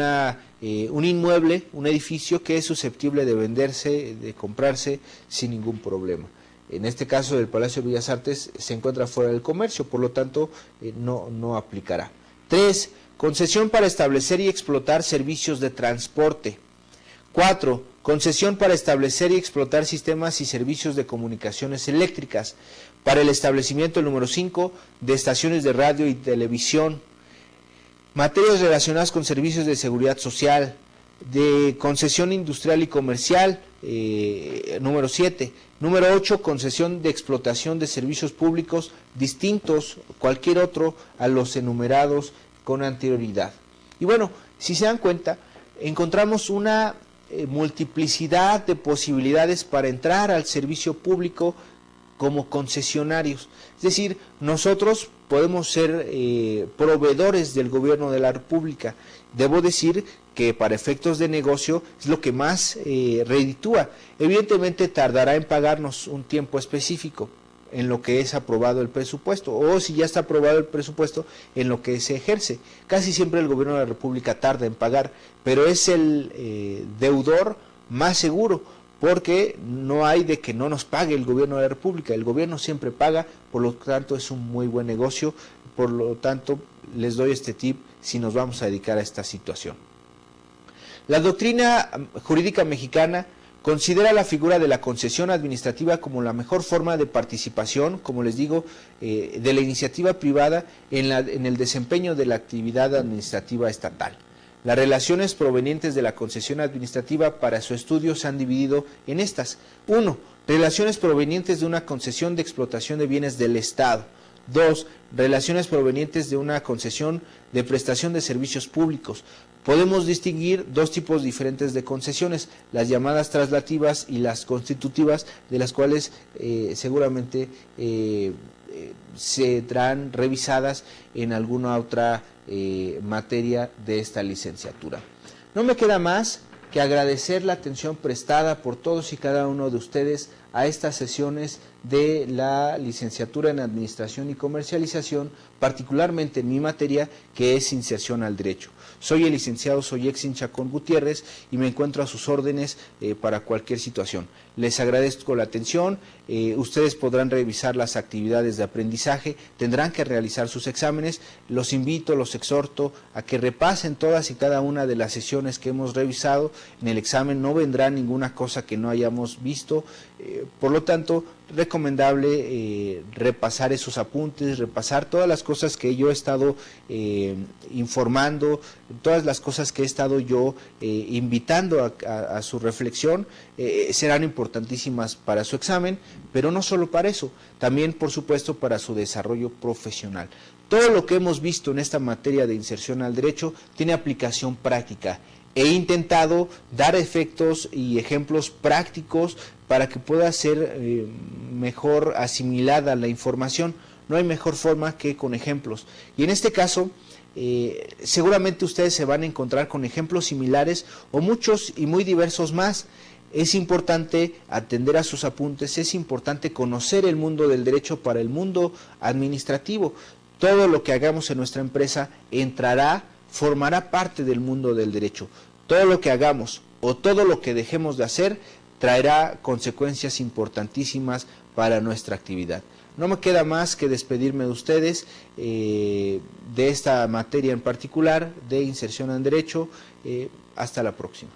inmueble, un edificio que es susceptible de venderse, de comprarse sin ningún problema. En este caso del Palacio de Bellas Artes se encuentra fuera del comercio, por lo tanto no aplicará. 3. Concesión para establecer y explotar servicios de transporte. 4. Concesión para establecer y explotar sistemas y servicios de comunicaciones eléctricas. Para el establecimiento, el número 5, de estaciones de radio y televisión. Materias relacionadas con servicios de seguridad social, de concesión industrial y comercial, número 7. Número 8, concesión de explotación de servicios públicos distintos, cualquier otro, a los enumerados con anterioridad. Y bueno, si se dan cuenta, encontramos una multiplicidad de posibilidades para entrar al servicio público como concesionarios. Es decir, nosotros podemos ser proveedores del gobierno de la República. Debo decir que para efectos de negocio es lo que más reditúa. Evidentemente tardará en pagarnos un tiempo específico en lo que es aprobado el presupuesto, o si ya está aprobado el presupuesto, en lo que se ejerce. Casi siempre el gobierno de la República tarda en pagar, pero es el deudor más seguro, porque no hay de que no nos pague el gobierno de la República. El gobierno siempre paga, por lo tanto es un muy buen negocio. Por lo tanto, les doy este tip si nos vamos a dedicar a esta situación. La doctrina jurídica mexicana considera la figura de la concesión administrativa como la mejor forma de participación, como les digo, de la iniciativa privada en el desempeño de la actividad administrativa estatal. Las relaciones provenientes de la concesión administrativa para su estudio se han dividido en estas. 1. Relaciones provenientes de una concesión de explotación de bienes del Estado. 2. Relaciones provenientes de una concesión de prestación de servicios públicos. Podemos distinguir dos tipos diferentes de concesiones, las llamadas traslativas y las constitutivas, de las cuales seguramente serán revisadas en alguna otra materia de esta licenciatura. No me queda más que agradecer la atención prestada por todos y cada uno de ustedes a estas sesiones de la licenciatura en Administración y Comercialización, particularmente en mi materia, que es inserción al derecho. Soy el licenciado Soyexin Chacón Gutiérrez y me encuentro a sus órdenes para cualquier situación. Les agradezco la atención, ustedes podrán revisar las actividades de aprendizaje, tendrán que realizar sus exámenes, los invito, los exhorto a que repasen todas y cada una de las sesiones que hemos revisado. En el examen no vendrá ninguna cosa que no hayamos visto, por lo tanto, recomendable repasar esos apuntes, repasar todas las cosas que yo he estado informando, todas las cosas que he estado yo invitando a su reflexión, serán importantísimas para su examen, pero no solo para eso, también por supuesto para su desarrollo profesional. Todo lo que hemos visto en esta materia de inserción al derecho tiene aplicación práctica. He intentado dar efectos y ejemplos prácticos para que pueda ser mejor asimilada la información. No hay mejor forma que con ejemplos. Y en este caso, seguramente ustedes se van a encontrar con ejemplos similares o muchos y muy diversos más. Es importante atender a sus apuntes, es importante conocer el mundo del derecho para el mundo administrativo. Todo lo que hagamos en nuestra empresa formará parte del mundo del derecho. Todo lo que hagamos o todo lo que dejemos de hacer traerá consecuencias importantísimas para nuestra actividad. No me queda más que despedirme de ustedes de esta materia en particular de inserción en derecho. Hasta la próxima.